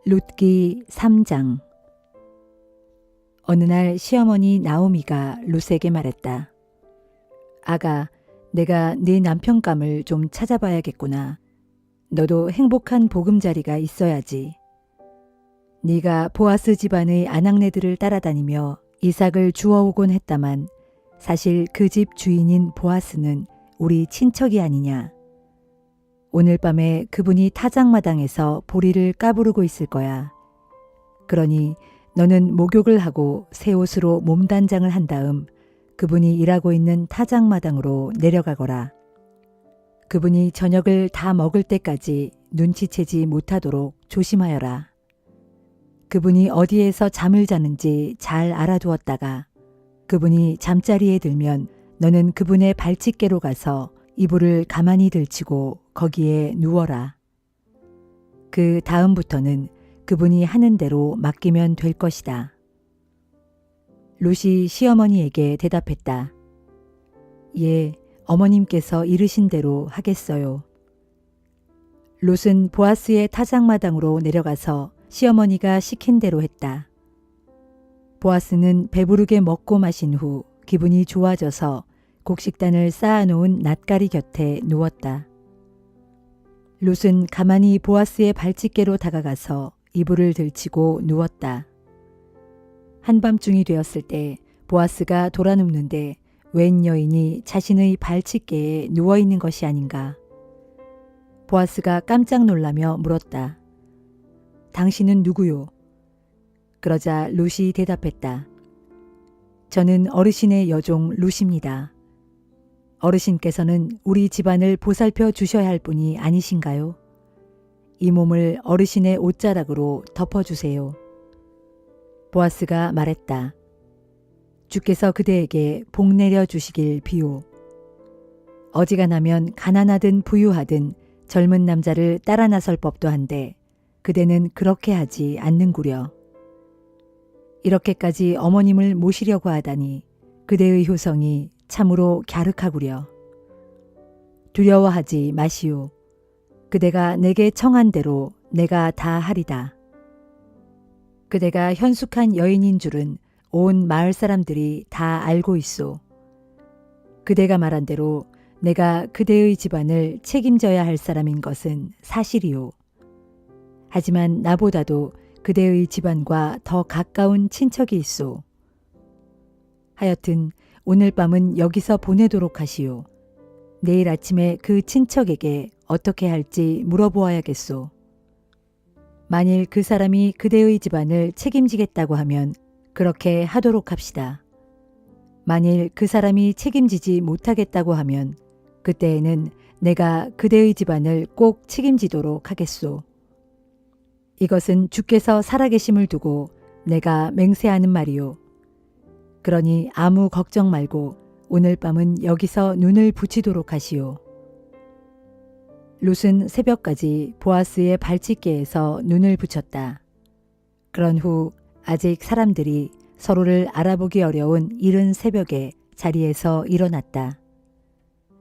룻기 3장. 어느 날 시어머니 나오미가 룻에게 말했다. 아가, 내가 네 남편감을 좀 찾아봐야겠구나. 너도 행복한 보금자리가 있어야지. 네가 보아스 집안의 아낙네들을 따라다니며 이삭을 주워오곤 했다만 사실 그 집 주인인 보아스는 우리 친척이 아니냐. 오늘 밤에 그분이 타작마당에서 보리를 까부르고 있을 거야. 그러니 너는 목욕을 하고 새 옷으로 몸단장을 한 다음 그분이 일하고 있는 타작마당으로 내려가거라. 그분이 저녁을 다 먹을 때까지 눈치채지 못하도록 조심하여라. 그분이 어디에서 잠을 자는지 잘 알아두었다가 그분이 잠자리에 들면 너는 그분의 발치개로 가서 이불을 가만히 들치고 거기에 누워라. 그 다음부터는 그분이 하는 대로 맡기면 될 것이다. 룻이 시어머니에게 대답했다. 예, 어머님께서 이르신 대로 하겠어요. 룻은 보아스의 타작마당으로 내려가서 시어머니가 시킨 대로 했다. 보아스는 배부르게 먹고 마신 후 기분이 좋아져서 곡식단을 쌓아놓은 낫가리 곁에 누웠다. 룻은 가만히 보아스의 발치개로 다가가서 이불을 들치고 누웠다. 한밤중이 되었을 때 보아스가 돌아눕는데 웬 여인이 자신의 발치개에 누워있는 것이 아닌가. 보아스가 깜짝 놀라며 물었다. 당신은 누구요? 그러자 룻이 대답했다. 저는 어르신의 여종 룻입니다. 어르신께서는 우리 집안을 보살펴 주셔야 할 분이 아니신가요? 이 몸을 어르신의 옷자락으로 덮어주세요. 보아스가 말했다. 주께서 그대에게 복 내려 주시길 비오. 어지간하면 가난하든 부유하든 젊은 남자를 따라 나설 법도 한데 그대는 그렇게 하지 않는구려. 이렇게까지 어머님을 모시려고 하다니 그대의 효성이 참으로 갸륵하구려. 두려워하지 마시오. 그대가 내게 청한 대로 내가 다 하리다. 그대가 현숙한 여인인 줄은 온 마을 사람들이 다 알고 있소. 그대가 말한 대로 내가 그대의 집안을 책임져야 할 사람인 것은 사실이오. 하지만 나보다도 그대의 집안과 더 가까운 친척이 있소. 하여튼 오늘 밤은 여기서 보내도록 하시오. 내일 아침에 그 친척에게 어떻게 할지 물어보아야겠소. 만일 그 사람이 그대의 집안을 책임지겠다고 하면 그렇게 하도록 합시다. 만일 그 사람이 책임지지 못하겠다고 하면 그때에는 내가 그대의 집안을 꼭 책임지도록 하겠소. 이것은 주께서 살아계심을 두고 내가 맹세하는 말이오. 그러니 아무 걱정 말고 오늘 밤은 여기서 눈을 붙이도록 하시오. 룻은 새벽까지 보아스의 발치개에서 눈을 붙였다. 그런 후 아직 사람들이 서로를 알아보기 어려운 이른 새벽에 자리에서 일어났다.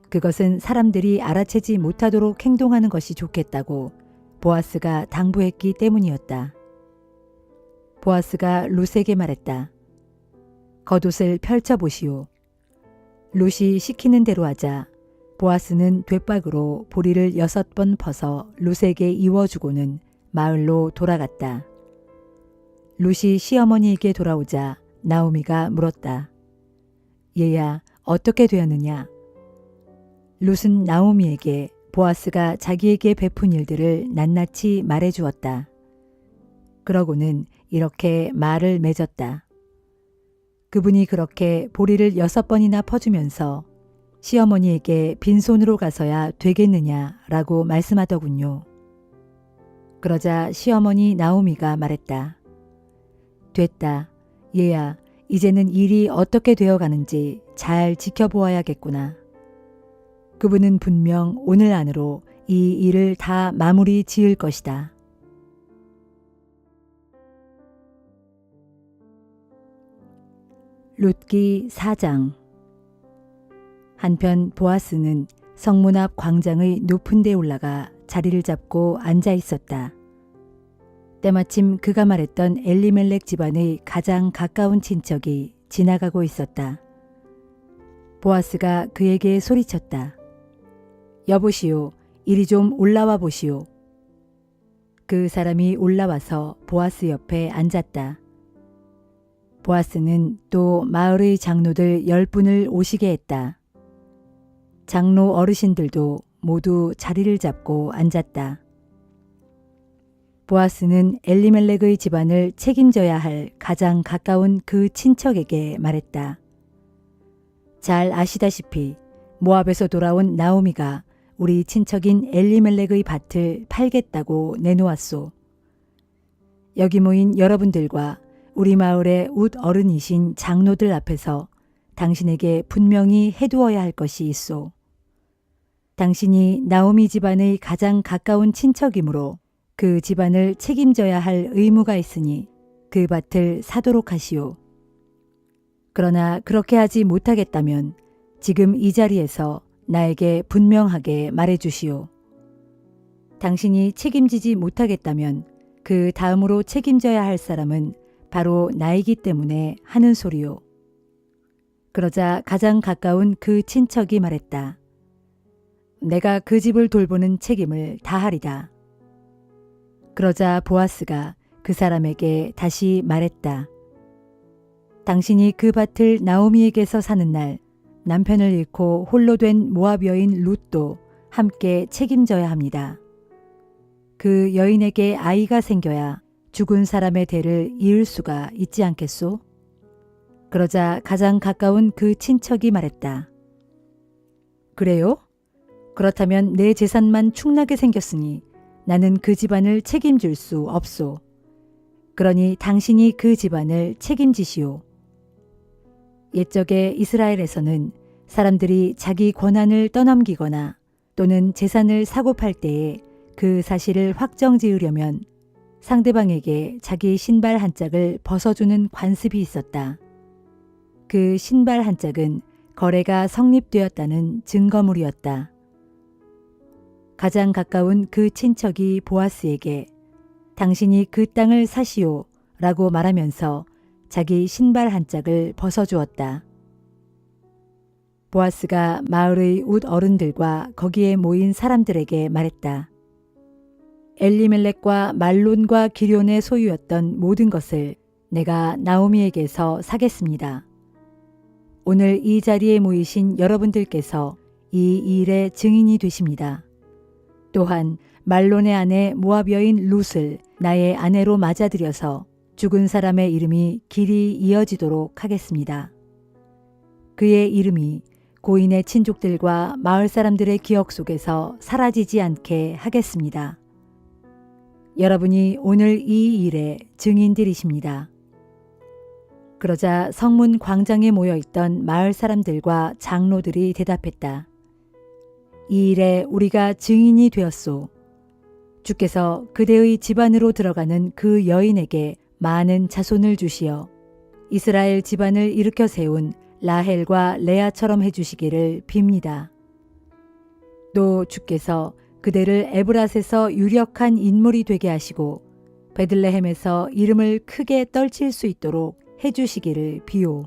그것은 사람들이 알아채지 못하도록 행동하는 것이 좋겠다고 보아스가 당부했기 때문이었다. 보아스가 룻에게 말했다. 겉옷을 펼쳐보시오. 룻이 시키는 대로 하자 보아스는 돛박으로 보리를 6번 퍼서 룻에게 이워주고는 마을로 돌아갔다. 룻이 시어머니에게 돌아오자 나오미가 물었다. 얘야, 어떻게 되었느냐? 룻은 나오미에게 보아스가 자기에게 베푼 일들을 낱낱이 말해주었다. 그러고는 이렇게 말을 맺었다. 그분이 그렇게 보리를 6번이나 퍼주면서 시어머니에게 빈손으로 가서야 되겠느냐라고 말씀하더군요. 그러자 시어머니 나오미가 말했다. 됐다. 얘야, 이제는 일이 어떻게 되어가는지 잘 지켜보아야겠구나. 그분은 분명 오늘 안으로 이 일을 다 마무리 지을 것이다. 룻기 4장. 한편 보아스는 성문 앞 광장의 높은 데 올라가 자리를 잡고 앉아 있었다. 때마침 그가 말했던 엘리멜렉 집안의 가장 가까운 친척이 지나가고 있었다. 보아스가 그에게 소리쳤다. 여보시오, 이리 좀 올라와 보시오. 그 사람이 올라와서 보아스 옆에 앉았다. 보아스는 또 마을의 장로들 10분을 오시게 했다. 장로 어르신들도 모두 자리를 잡고 앉았다. 보아스는 엘리멜렉의 집안을 책임져야 할 가장 가까운 그 친척에게 말했다. 잘 아시다시피 모압에서 돌아온 나오미가 우리 친척인 엘리멜렉의 밭을 팔겠다고 내놓았소. 여기 모인 여러분들과 우리 마을의 웃 어른이신 장로들 앞에서 당신에게 분명히 해두어야 할 것이 있소. 당신이 나오미 집안의 가장 가까운 친척이므로 그 집안을 책임져야 할 의무가 있으니 그 밭을 사도록 하시오. 그러나 그렇게 하지 못하겠다면 지금 이 자리에서 나에게 분명하게 말해 주시오. 당신이 책임지지 못하겠다면 그 다음으로 책임져야 할 사람은 바로 나이기 때문에 하는 소리요. 그러자 가장 가까운 그 친척이 말했다. 내가 그 집을 돌보는 책임을 다하리다. 그러자 보아스가 그 사람에게 다시 말했다. 당신이 그 밭을 나오미에게서 사는 날 남편을 잃고 홀로 된 모압 여인 룻도 함께 책임져야 합니다. 그 여인에게 아이가 생겨야 죽은 사람의 대를 이을 수가 있지 않겠소? 그러자 가장 가까운 그 친척이 말했다. 그래요? 그렇다면 내 재산만 축나게 생겼으니 나는 그 집안을 책임질 수 없소. 그러니 당신이 그 집안을 책임지시오. 옛적에 이스라엘에서는 사람들이 자기 권한을 떠넘기거나 또는 재산을 사고 팔 때에 그 사실을 확정지으려면 상대방에게 자기 신발 한 짝을 벗어주는 관습이 있었다. 그 신발 한 짝은 거래가 성립되었다는 증거물이었다. 가장 가까운 그 친척이 보아스에게 당신이 그 땅을 사시오 라고 말하면서 자기 신발 한 짝을 벗어주었다. 보아스가 마을의 웃 어른들과 거기에 모인 사람들에게 말했다. 엘리멜렉과 말론과 기럨의 소유였던 모든 것을 내가 나오미에게서 사겠습니다. 오늘 이 자리에 모이신 여러분들께서 이 일의 증인이 되십니다. 또한 말론의 아내 모압 여인 룻을 나의 아내로 맞아들여서 죽은 사람의 이름이 길이 이어지도록 하겠습니다. 그의 이름이 고인의 친족들과 마을 사람들의 기억 속에서 사라지지 않게 하겠습니다. 여러분이 오늘 이 일의 증인들이십니다. 그러자 성문 광장에 모여있던 마을 사람들과 장로들이 대답했다. 이 일에 우리가 증인이 되었소. 주께서 그대의 집안으로 들어가는 그 여인에게 많은 자손을 주시어 이스라엘 집안을 일으켜 세운 라헬과 레아처럼 해주시기를 빕니다. 또 주께서 그대를 에브랏에서 유력한 인물이 되게 하시고 베들레헴에서 이름을 크게 떨칠 수 있도록 해주시기를 비오.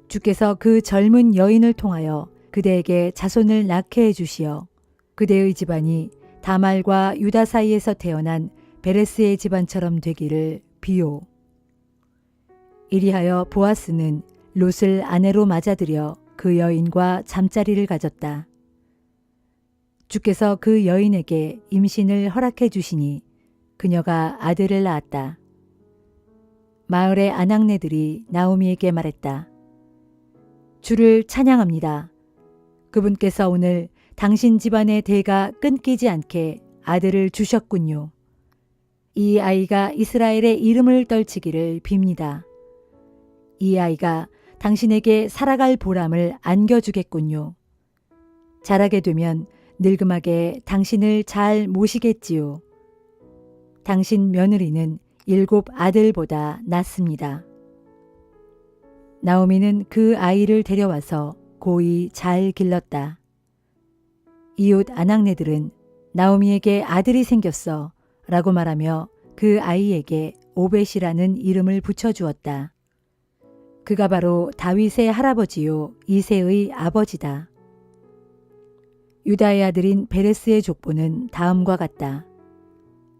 주께서 그 젊은 여인을 통하여 그대에게 자손을 낳게 해주시어 그대의 집안이 다말과 유다 사이에서 태어난 베레스의 집안처럼 되기를 비오. 이리하여 보아스는 롯을 아내로 맞아들여 그 여인과 잠자리를 가졌다. 주께서 그 여인에게 임신을 허락해 주시니 그녀가 아들을 낳았다. 마을의 아낙네들이 나오미에게 말했다. 주를 찬양합니다. 그분께서 오늘 당신 집안의 대가 끊기지 않게 아들을 주셨군요. 이 아이가 이스라엘의 이름을 떨치기를 빕니다. 이 아이가 당신에게 살아갈 보람을 안겨주겠군요. 자라게 되면 늙음하게 당신을 잘 모시겠지요. 당신 며느리는 7 아들보다 낫습니다. 나오미는 그 아이를 데려와서 고이 잘 길렀다. 이웃 아낙네들은 나오미에게 아들이 생겼어 라고 말하며 그 아이에게 오벳이라는 이름을 붙여주었다. 그가 바로 다윗의 할아버지요 이새의 아버지다. 유다의 아들인 베레스의 족보는 다음과 같다.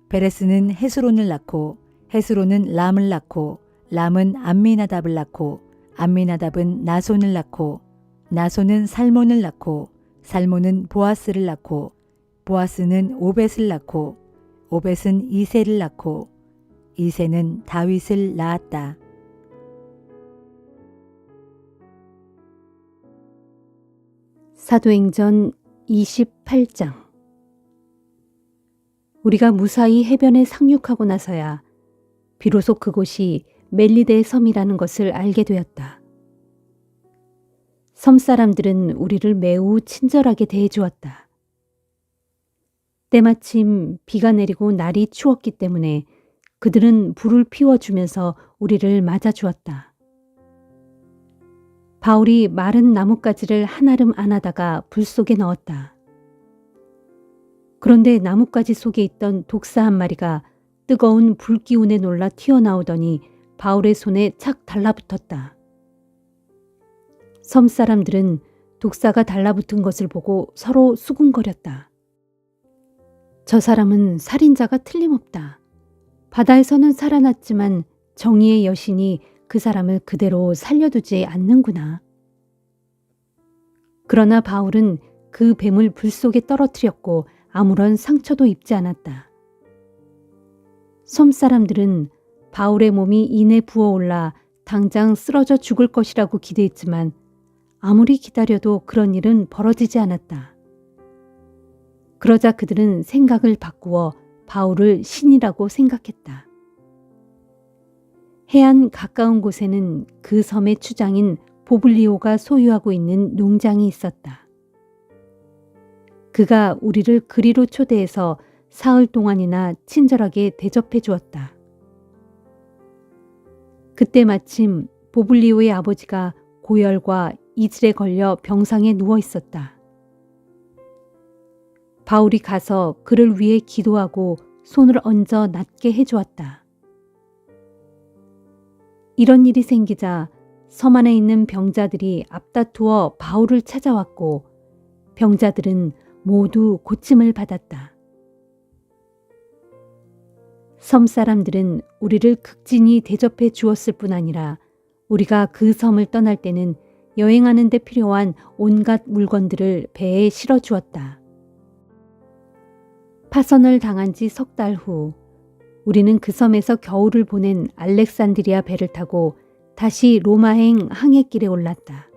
베레스는 헤스론을 낳고 헤스론은 람을 낳고 람은 암미나답을 낳고 암미나답은 나손을 낳고 나손은 살몬을 낳고 살몬은 보아스를 낳고 보아스는 오벳을 낳고 오벳은 이새를 낳고 이새는 다윗을 낳았다. 사도행전 28장. 우리가 무사히 해변에 상륙하고 나서야 비로소 그곳이 멜리데의 섬이라는 것을 알게 되었다. 섬 사람들은 우리를 매우 친절하게 대해주었다. 때마침 비가 내리고 날이 추웠기 때문에 그들은 불을 피워주면서 우리를 맞아주었다. 바울이 마른 나뭇가지를 한아름 안아다가 불 속에 넣었다. 그런데 나뭇가지 속에 있던 독사 한 마리가 뜨거운 불기운에 놀라 튀어나오더니 바울의 손에 착 달라붙었다. 섬 사람들은 독사가 달라붙은 것을 보고 서로 수군거렸다. 저 사람은 살인자가 틀림없다. 바다에서는 살아났지만 정의의 여신이 그 사람을 그대로 살려두지 않는구나. 그러나 바울은 그 뱀을 불 속에 떨어뜨렸고 아무런 상처도 입지 않았다. 섬 사람들은 바울의 몸이 이내 부어올라 당장 쓰러져 죽을 것이라고 기대했지만 아무리 기다려도 그런 일은 벌어지지 않았다. 그러자 그들은 생각을 바꾸어 바울을 신이라고 생각했다. 해안 가까운 곳에는 그 섬의 추장인 보블리오가 소유하고 있는 농장이 있었다. 그가 우리를 그리로 초대해서 사흘 동안이나 친절하게 대접해 주었다. 그때 마침 보블리오의 아버지가 고열과 이질에 걸려 병상에 누워 있었다. 바울이 가서 그를 위해 기도하고 손을 얹어 낫게 해주었다. 이런 일이 생기자 섬 안에 있는 병자들이 앞다투어 바울을 찾아왔고 병자들은 모두 고침을 받았다. 섬 사람들은 우리를 극진히 대접해 주었을 뿐 아니라 우리가 그 섬을 떠날 때는 여행하는 데 필요한 온갖 물건들을 배에 실어 주었다. 파선을 당한 지 석 달 후 우리는 그 섬에서 겨울을 보낸 알렉산드리아 배를 타고 다시 로마행 항해길에 올랐다.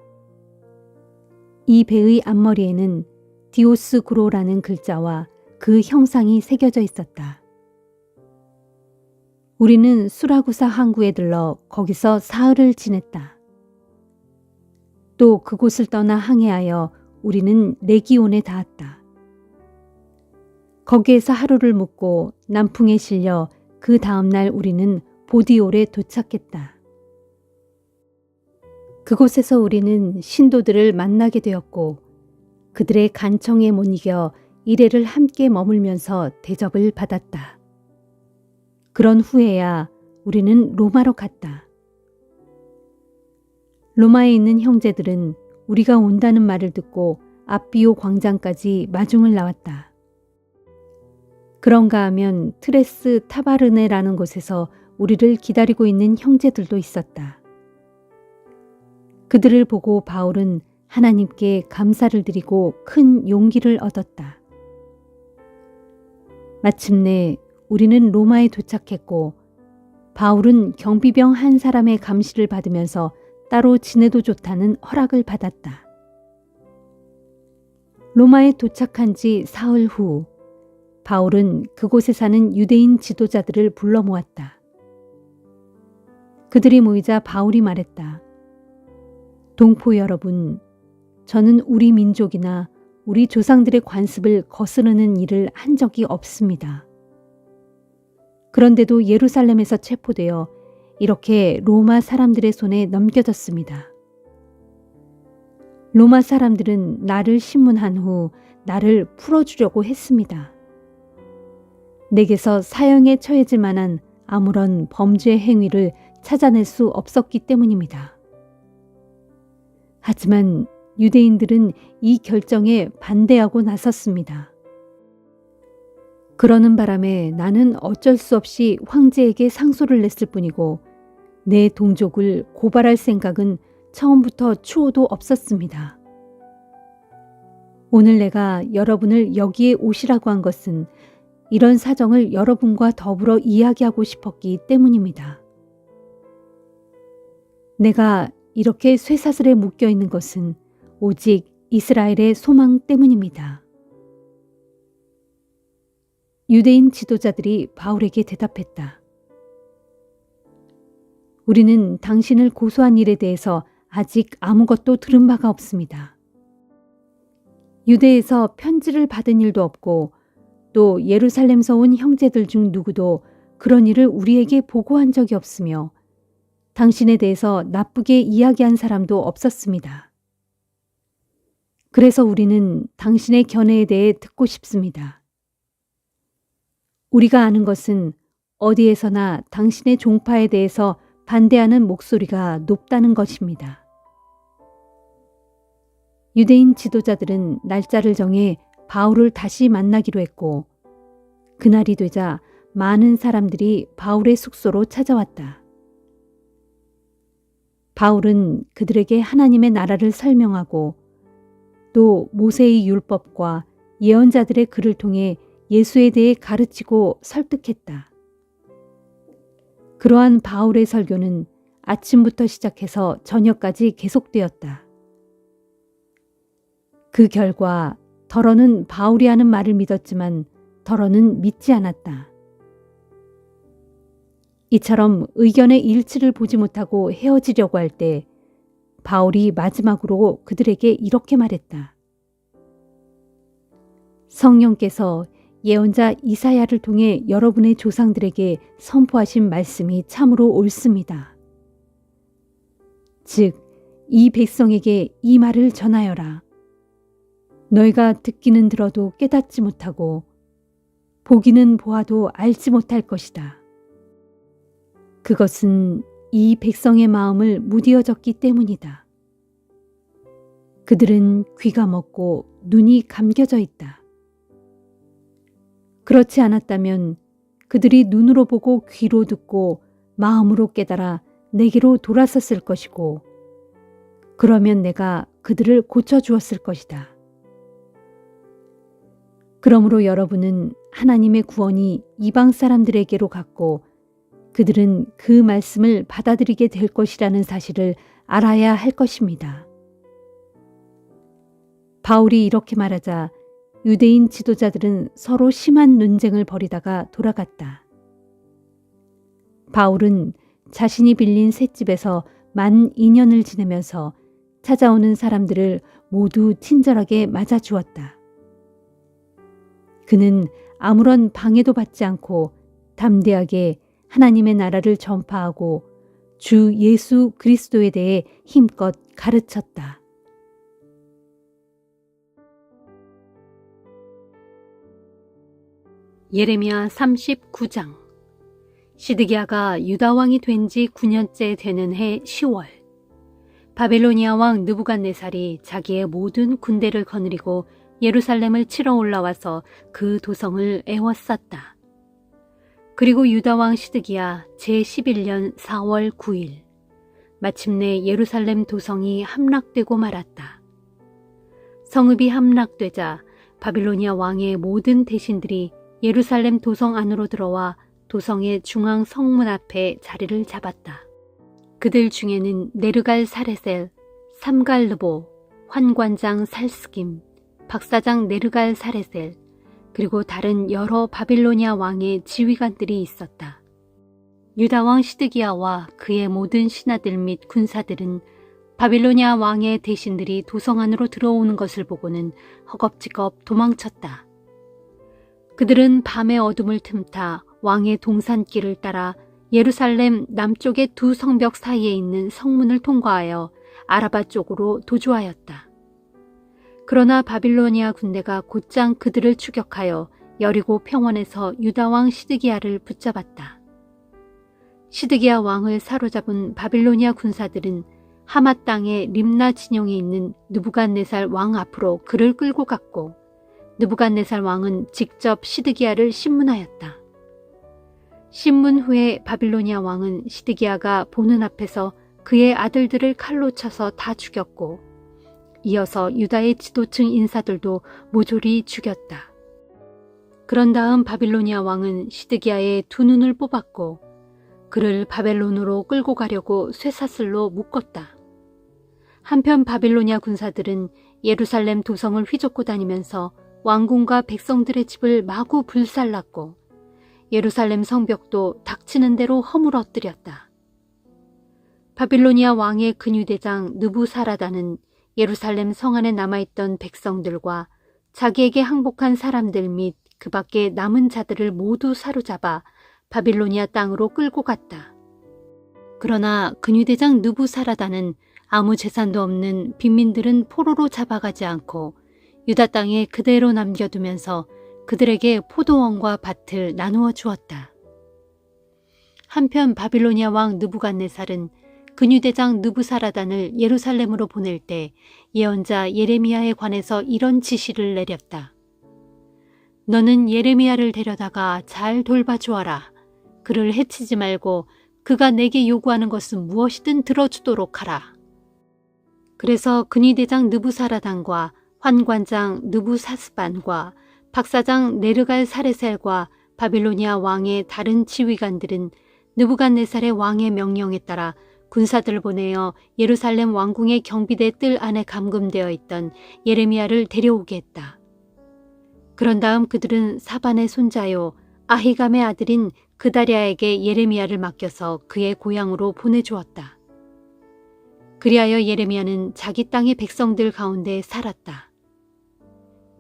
이 배의 앞머리에는 디오스구로라는 글자와 그 형상이 새겨져 있었다. 우리는 수라구사 항구에 들러 거기서 사흘을 지냈다. 또 그곳을 떠나 항해하여 우리는 레기온에 닿았다. 거기에서 하루를 묵고 남풍에 실려 그 다음날 우리는 보디올에 도착했다. 그곳에서 우리는 신도들을 만나게 되었고 그들의 간청에 못 이겨 이래를 함께 머물면서 대접을 받았다. 그런 후에야 우리는 로마로 갔다. 로마에 있는 형제들은 우리가 온다는 말을 듣고 앞비오 광장까지 마중을 나왔다. 그런가 하면 트레스 타바르네라는 곳에서 우리를 기다리고 있는 형제들도 있었다. 그들을 보고 바울은 하나님께 감사를 드리고 큰 용기를 얻었다. 마침내 우리는 로마에 도착했고 바울은 경비병 한 사람의 감시를 받으면서 따로 지내도 좋다는 허락을 받았다. 로마에 도착한 지 사흘 후 바울은 그곳에 사는 유대인 지도자들을 불러 모았다. 그들이 모이자 바울이 말했다. 동포 여러분, 저는 우리 민족이나 우리 조상들의 관습을 거스르는 일을 한 적이 없습니다. 그런데도 예루살렘에서 체포되어 이렇게 로마 사람들의 손에 넘겨졌습니다. 로마 사람들은 나를 심문한 후 나를 풀어주려고 했습니다. 내게서 사형에 처해질 만한 아무런 범죄 행위를 찾아낼 수 없었기 때문입니다. 하지만 유대인들은 이 결정에 반대하고 나섰습니다. 그러는 바람에 나는 어쩔 수 없이 황제에게 상소를 냈을 뿐이고 내 동족을 고발할 생각은 처음부터 추호도 없었습니다. 오늘 내가 여러분을 여기에 오시라고 한 것은 이런 사정을 여러분과 더불어 이야기하고 싶었기 때문입니다. 내가 이렇게 쇠사슬에 묶여 있는 것은 오직 이스라엘의 소망 때문입니다. 유대인 지도자들이 바울에게 대답했다. 우리는 당신을 고소한 일에 대해서 아직 아무것도 들은 바가 없습니다. 유대에서 편지를 받은 일도 없고 또 예루살렘서 온 형제들 중 누구도 그런 일을 우리에게 보고한 적이 없으며 당신에 대해서 나쁘게 이야기한 사람도 없었습니다. 그래서 우리는 당신의 견해에 대해 듣고 싶습니다. 우리가 아는 것은 어디에서나 당신의 종파에 대해서 반대하는 목소리가 높다는 것입니다. 유대인 지도자들은 날짜를 정해 바울을 다시 만나기로 했고 그날이 되자 많은 사람들이 바울의 숙소로 찾아왔다. 바울은 그들에게 하나님의 나라를 설명하고 또 모세의 율법과 예언자들의 글을 통해 예수에 대해 가르치고 설득했다. 그러한 바울의 설교는 아침부터 시작해서 저녁까지 계속되었다. 그 결과 더러는 바울이 하는 말을 믿었지만 더러는 믿지 않았다. 이처럼 의견의 일치를 보지 못하고 헤어지려고 할 때 바울이 마지막으로 그들에게 이렇게 말했다. 성령께서 예언자 이사야를 통해 여러분의 조상들에게 선포하신 말씀이 참으로 옳습니다. 즉, 이 백성에게 이 말을 전하여라. 너희가 듣기는 들어도 깨닫지 못하고 보기는 보아도 알지 못할 것이다. 그것은 이 백성의 마음을 무디어졌기 때문이다. 그들은 귀가 먹고 눈이 감겨져 있다. 그렇지 않았다면 그들이 눈으로 보고 귀로 듣고 마음으로 깨달아 내게로 돌아섰을 것이고 그러면 내가 그들을 고쳐주었을 것이다. 그러므로 여러분은 하나님의 구원이 이방 사람들에게로 갔고 그들은 그 말씀을 받아들이게 될 것이라는 사실을 알아야 할 것입니다. 바울이 이렇게 말하자 유대인 지도자들은 서로 심한 논쟁을 벌이다가 돌아갔다. 바울은 자신이 빌린 셋집에서 만 2년을 지내면서 찾아오는 사람들을 모두 친절하게 맞아주었다. 그는 아무런 방해도 받지 않고 담대하게 하나님의 나라를 전파하고 주 예수 그리스도에 대해 힘껏 가르쳤다. 예레미야 39장. 시드기야가 유다왕이 된 지 9년째 되는 해 10월 바벨로니아 왕 느부갓네살이 자기의 모든 군대를 거느리고 예루살렘을 치러 올라와서 그 도성을 에워쌌다. 그리고 유다왕 시드기야 제11년 4월 9일 마침내 예루살렘 도성이 함락되고 말았다. 성읍이 함락되자 바빌로니아 왕의 모든 대신들이 예루살렘 도성 안으로 들어와 도성의 중앙 성문 앞에 자리를 잡았다. 그들 중에는 네르갈 사레셀, 삼갈르보, 환관장 살스김, 박사장 네르갈 사레셀, 그리고 다른 여러 바빌로니아 왕의 지휘관들이 있었다. 유다왕 시드기야와 그의 모든 신하들 및 군사들은 바빌로니아 왕의 대신들이 도성 안으로 들어오는 것을 보고는 허겁지겁 도망쳤다. 그들은 밤의 어둠을 틈타 왕의 동산길을 따라 예루살렘 남쪽의 두 성벽 사이에 있는 성문을 통과하여 아라바 쪽으로 도주하였다. 그러나 바빌로니아 군대가 곧장 그들을 추격하여 여리고 평원에서 유다 왕 시드기야를 붙잡았다. 시드기야 왕을 사로잡은 바빌로니아 군사들은 하맛 땅의 림나 진영에 있는 느부갓네살 왕 앞으로 그를 끌고 갔고, 느부갓네살 왕은 직접 시드기야를 신문하였다. 신문 후에 바빌로니아 왕은 시드기야가 보는 앞에서 그의 아들들을 칼로 쳐서 다 죽였고, 이어서 유다의 지도층 인사들도 모조리 죽였다. 그런 다음 바빌로니아 왕은 시드기야의 두 눈을 뽑았고 그를 바벨론으로 끌고 가려고 쇠사슬로 묶었다. 한편 바빌로니아 군사들은 예루살렘 도성을 휘젓고 다니면서 왕궁과 백성들의 집을 마구 불살랐고 예루살렘 성벽도 닥치는 대로 허물어뜨렸다. 바빌로니아 왕의 근위대장 느부사라다는 예루살렘 성 안에 남아있던 백성들과 자기에게 항복한 사람들 및 그 밖에 남은 자들을 모두 사로잡아 바빌로니아 땅으로 끌고 갔다. 그러나 근위대장 느부사라다는 아무 재산도 없는 빈민들은 포로로 잡아가지 않고 유다 땅에 그대로 남겨두면서 그들에게 포도원과 밭을 나누어 주었다. 한편 바빌로니아 왕 느부갓네살은 근위대장 느부사라단을 예루살렘으로 보낼 때 예언자 예레미야에 관해서 이런 지시를 내렸다. 너는 예레미야를 데려다가 잘 돌봐주어라. 그를 해치지 말고 그가 내게 요구하는 것은 무엇이든 들어주도록 하라. 그래서 근위대장 느부사라단과 환관장 느부사스반과 박사장 네르갈 사레셀과 바빌로니아 왕의 다른 지휘관들은 느부갓네살의 왕의 명령에 따라 군사들을 보내어 예루살렘 왕궁의 경비대 뜰 안에 감금되어 있던 예레미야를 데려오게 했다. 그런 다음 그들은 사반의 손자요 아히감의 아들인 그다랴에게 예레미야를 맡겨서 그의 고향으로 보내주었다. 그리하여 예레미야는 자기 땅의 백성들 가운데 살았다.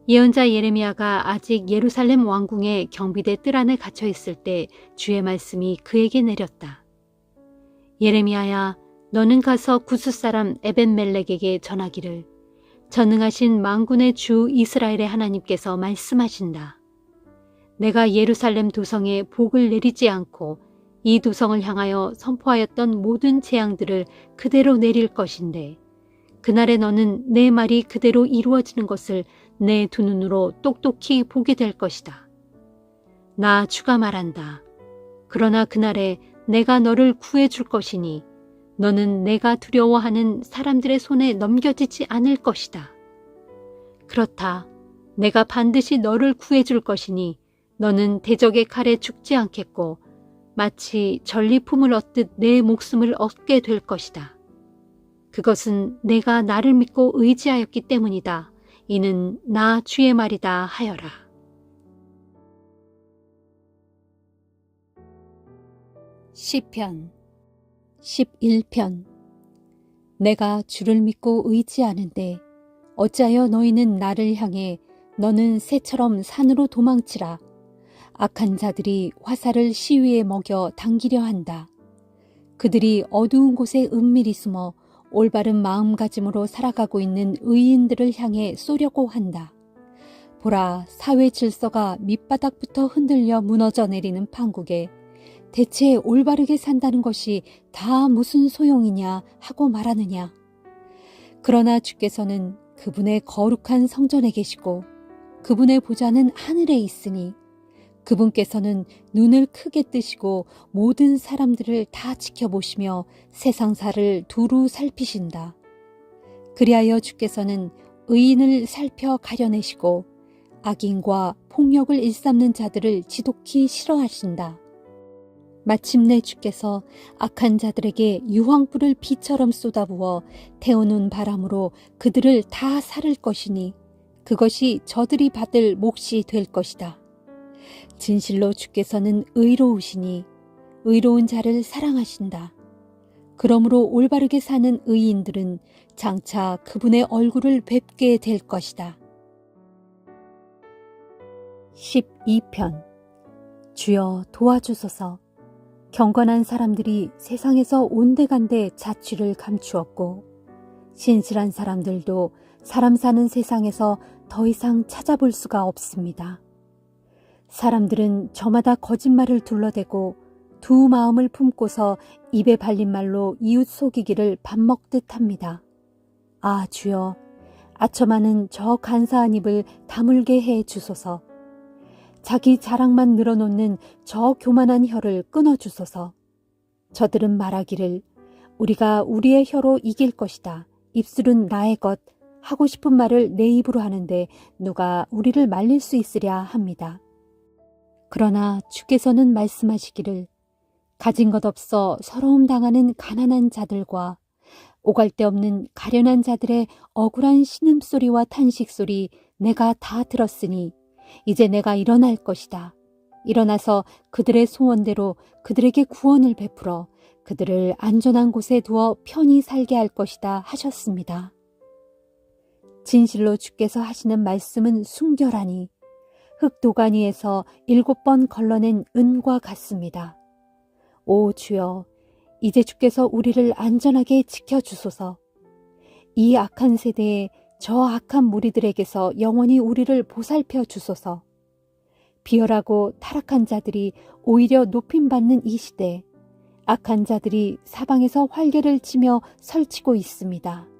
예언자 예레미야가 아직 예루살렘 왕궁의 경비대 뜰 안에 갇혀 있을 때 주의 말씀이 그에게 내렸다. 예레미야야, 너는 가서 구스 사람 에벤멜렉에게 전하기를 전능하신 만군의 주 이스라엘의 하나님께서 말씀하신다. 내가 예루살렘 도성에 복을 내리지 않고 이 도성을 향하여 선포하였던 모든 재앙들을 그대로 내릴 것인데 그날에 너는 내 말이 그대로 이루어지는 것을 내 두 눈으로 똑똑히 보게 될 것이다. 나 주가 말한다. 그러나 그날에 내가 너를 구해줄 것이니 너는 내가 두려워하는 사람들의 손에 넘겨지지 않을 것이다. 그렇다. 내가 반드시 너를 구해줄 것이니 너는 대적의 칼에 죽지 않겠고 마치 전리품을 얻듯 내 목숨을 얻게 될 것이다. 그것은 내가 나를 믿고 의지하였기 때문이다. 이는 나 주의 말이다 하여라. 시편 11편. 내가 주를 믿고 의지하는데 어찌하여 너희는 나를 향해 너는 새처럼 산으로 도망치라. 악한 자들이 화살을 시위에 먹여 당기려 한다. 그들이 어두운 곳에 은밀히 숨어 올바른 마음가짐으로 살아가고 있는 의인들을 향해 쏘려고 한다. 보라, 사회 질서가 밑바닥부터 흔들려 무너져 내리는 판국에 대체 올바르게 산다는 것이 다 무슨 소용이냐 하고 말하느냐. 그러나 주께서는 그분의 거룩한 성전에 계시고 그분의 보좌는 하늘에 있으니 그분께서는 눈을 크게 뜨시고 모든 사람들을 다 지켜보시며 세상사를 두루 살피신다. 그리하여 주께서는 의인을 살펴 가려내시고 악인과 폭력을 일삼는 자들을 지독히 싫어하신다. 마침내 주께서 악한 자들에게 유황불을 비처럼 쏟아부어 태우는 바람으로 그들을 다 사를 것이니 그것이 저들이 받을 몫이 될 것이다. 진실로 주께서는 의로우시니 의로운 자를 사랑하신다. 그러므로 올바르게 사는 의인들은 장차 그분의 얼굴을 뵙게 될 것이다. 12편. 주여 도와주소서. 경건한 사람들이 세상에서 온데간데 자취를 감추었고 신실한 사람들도 사람 사는 세상에서 더 이상 찾아볼 수가 없습니다. 사람들은 저마다 거짓말을 둘러대고 두 마음을 품고서 입에 발린 말로 이웃 속이기를 밥 먹듯 합니다. 아, 주여, 아첨하는 저 간사한 입을 다물게 해 주소서. 자기 자랑만 늘어놓는 저 교만한 혀를 끊어 주소서. 저들은 말하기를 우리가 우리의 혀로 이길 것이다. 입술은 나의 것. 하고 싶은 말을 내 입으로 하는데 누가 우리를 말릴 수 있으랴 합니다. 그러나 주께서는 말씀하시기를 가진 것 없어 서러움 당하는 가난한 자들과 오갈 데 없는 가련한 자들의 억울한 신음소리와 탄식소리 내가 다 들었으니 이제 내가 일어날 것이다. 일어나서 그들의 소원대로 그들에게 구원을 베풀어 그들을 안전한 곳에 두어 편히 살게 할 것이다 하셨습니다. 진실로 주께서 하시는 말씀은 순결하니 흙도가니에서 7번 걸러낸 은과 같습니다. 오 주여, 이제 주께서 우리를 안전하게 지켜주소서. 이 악한 세대에 저 악한 무리들에게서 영원히 우리를 보살펴 주소서. 비열하고 타락한 자들이 오히려 높임받는 이 시대, 악한 자들이 사방에서 활개를 치며 설치고 있습니다.